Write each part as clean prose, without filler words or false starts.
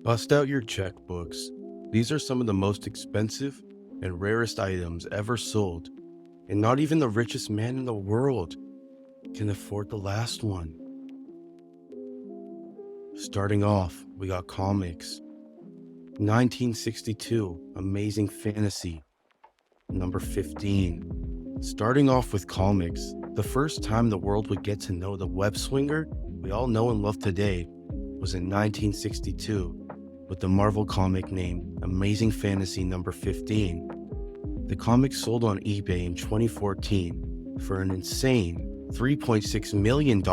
Bust out your checkbooks. These are some of the most expensive and rarest items ever sold, and not even the richest man in the world can afford the last one. Starting off, we got comics. 1962, Amazing Fantasy, number 15. Starting off with comics, the first time the world would get to know the web swinger we all know and love today was in 1962 with the Marvel comic named Amazing Fantasy number 15. The comic sold on eBay in 2014 for an insane $3.6 million,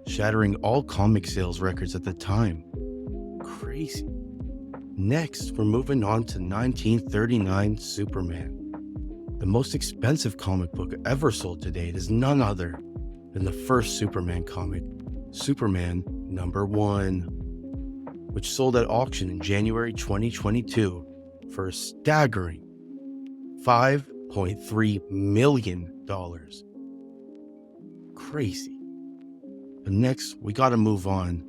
shattering all comic sales records at the time. Crazy. Next, we're moving on to 1939 Superman. The most expensive comic book ever sold to date is none other than the first Superman comic, Superman number 1, which sold at auction in January 2022 for a staggering $5.3 million. Crazy. But next, we gotta move on.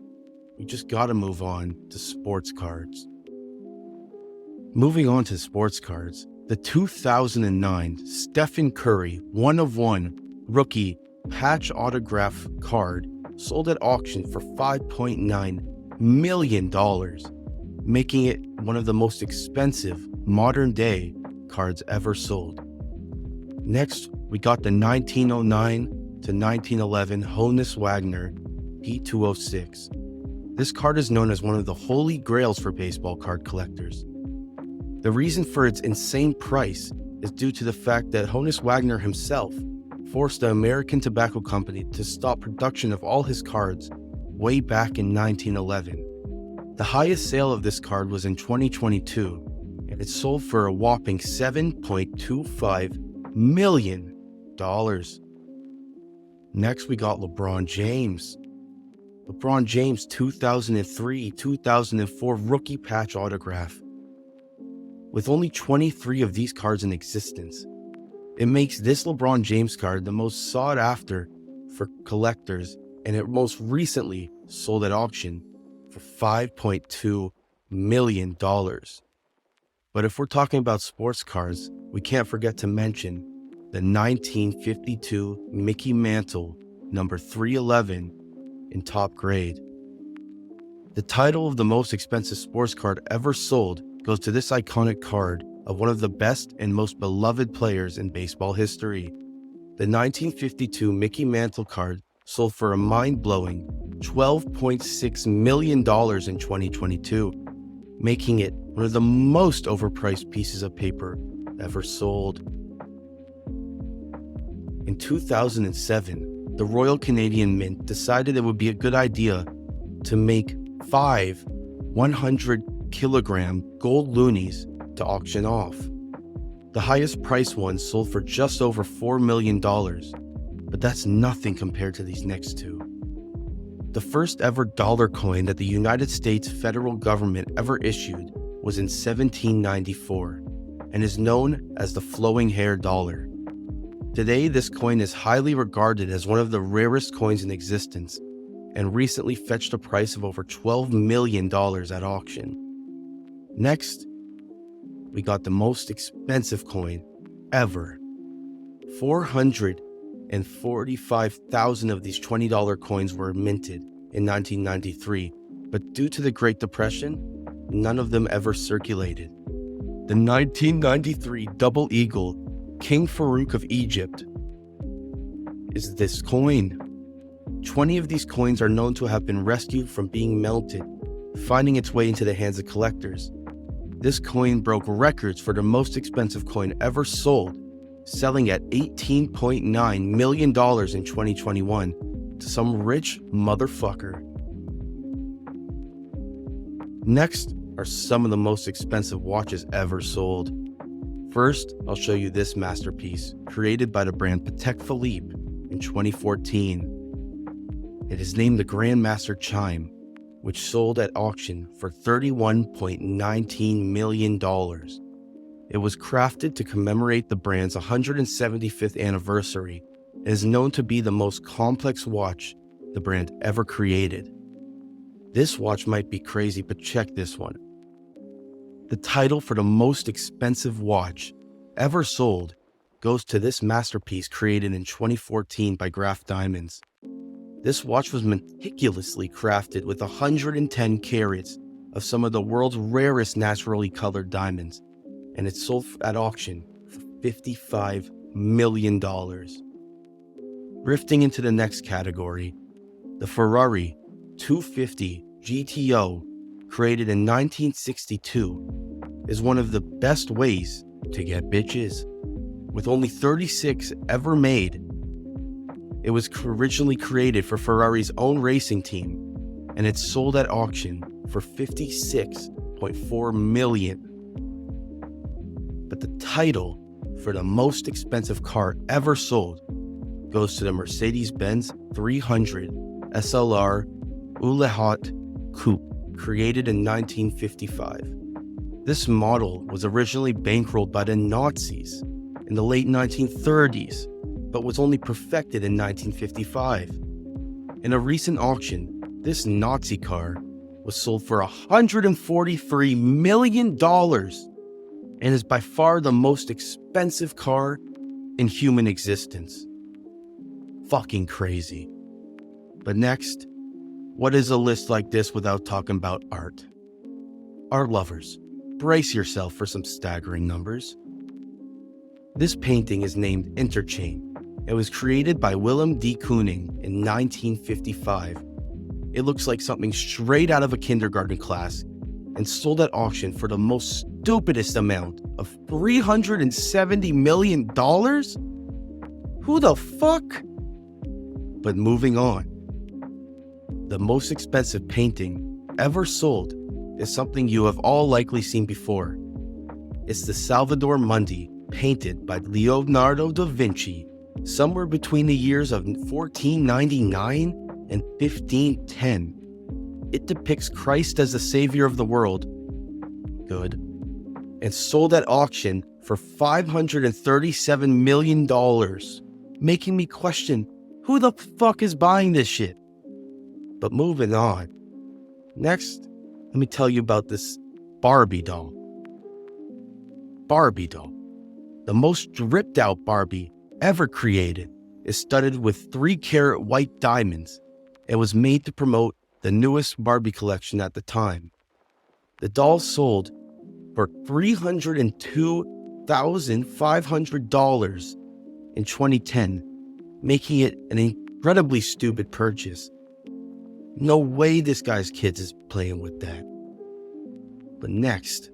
We just gotta move on to sports cards. Moving on to sports cards, the 2009 Stephen Curry 1 of 1 rookie patch autograph card sold at auction for $5.9 million, making it one of the most expensive modern day cards ever sold. Next, we got the 1909 to 1911 Honus Wagner P206. This card is known as one of the holy grails for baseball card collectors. The reason for its insane price is due to the fact that Honus Wagner himself forced the American Tobacco Company to stop production of all his cards way back in 1911. The highest sale of this card was in 2022, and it sold for a whopping $7.25 million. Next, we got LeBron James. LeBron James 2003-2004 rookie patch autograph. With only 23 of these cards in existence, it makes this LeBron James card the most sought after for collectors, and it most recently sold at auction for $5.2 million. But if we're talking about sports cards, we can't forget to mention the 1952 Mickey Mantle number 311 in top grade. The title of the most expensive sports card ever sold goes to this iconic card of one of the best and most beloved players in baseball history. The 1952 Mickey Mantle card sold for a mind-blowing $12.6 million in 2022, making it one of the most overpriced pieces of paper ever sold. In 2007, the Royal Canadian Mint decided it would be a good idea to make 5 100-kilogram gold loonies to auction off. The highest priced one sold for just over $4 million, but that's nothing compared to these next two. The first ever dollar coin that the United States federal government ever issued was in 1794 and is known as the flowing hair dollar. Today, this coin is highly regarded as one of the rarest coins in existence and recently fetched a price of over $12 million at auction. Next, we got the most expensive coin ever. 445,000 of these $20 coins were minted in 1993, but due to the Great Depression, none of them ever circulated. The 1993 Double Eagle King Farouk of Egypt is this coin. 20 of these coins are known to have been rescued from being melted, finding its way into the hands of collectors. This coin broke records for the most expensive coin ever sold, selling at $18.9 million in 2021 to some rich motherfucker. Next are some of the most expensive watches ever sold. First, I'll show you this masterpiece, created by the brand Patek Philippe in 2014. It is named the Grandmaster Chime, which sold at auction for $31.19 million. It was crafted to commemorate the brand's 175th anniversary and is known to be the most complex watch the brand ever created. This watch might be crazy, but check this one. The title for the most expensive watch ever sold goes to this masterpiece created in 2014 by Graf Diamonds. This watch was meticulously crafted with 110 carats of some of the world's rarest naturally colored diamonds, and it sold at auction for $55 million. Drifting into the next category, the Ferrari 250 GTO, created in 1962, is one of the best ways to get bitches. With only 36 ever made, it was originally created for Ferrari's own racing team, and it sold at auction for $56.4 million. But the title for the most expensive car ever sold goes to the Mercedes-Benz 300 SLR Ulehot Coupe, created in 1955. This model was originally bankrolled by the Nazis in the late 1930s, but was only perfected in 1955. In a recent auction, this Nazi car was sold for $143 million and is by far the most expensive car in human existence. Fucking crazy. But next, what is a list like this without talking about art? Art lovers, brace yourself for some staggering numbers. This painting is named Interchain. It was created by Willem de Kooning in 1955. It looks like something straight out of a kindergarten class and sold at auction for the most stupidest amount of $370 million? Who the fuck? But moving on. The most expensive painting ever sold is something you have all likely seen before. It's the Salvator Mundi, painted by Leonardo da Vinci somewhere between the years of 1499 and 1510. It depicts Christ as the savior of the world. Good. And sold at auction for $537 million, making me question, who the fuck is buying this shit? But moving on. Next, let me tell you about this Barbie doll. Barbie doll. The most dripped out Barbie ever created is studded with 3-carat white diamonds and was made to promote the newest Barbie collection at the time. The doll sold for $302,500 in 2010, making it an incredibly stupid purchase. No way this guy's kids is playing with that. But next,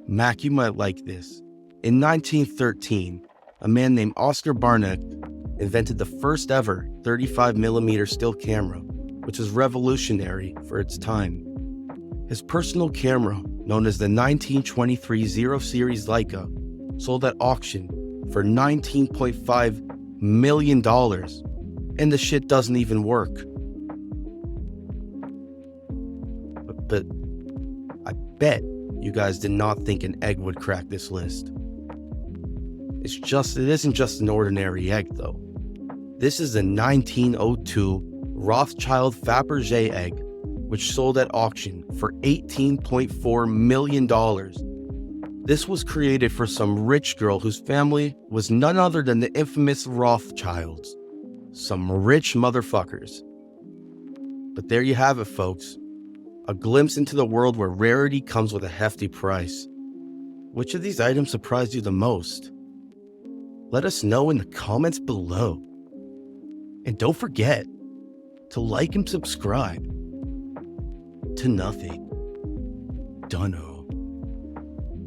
Mac, you might like this. In 1913, a man named Oscar Barnack invented the first ever 35mm still camera, which was revolutionary for its time. His personal camera, known as the 1923 Zero Series Leica, sold at auction for $19.5 million, and the shit doesn't even work. But I bet you guys did not think an egg would crack this list. It isn't just an ordinary egg, though. This is a 1902 Rothschild Fabergé egg, which sold at auction for $18.4 million. This was created for some rich girl whose family was none other than the infamous Rothschilds. Some rich motherfuckers. But there you have it, folks. A glimpse into the world where rarity comes with a hefty price. Which of these items surprised you the most? Let us know in the comments below. And don't forget to like and subscribe to nothing. Dunno.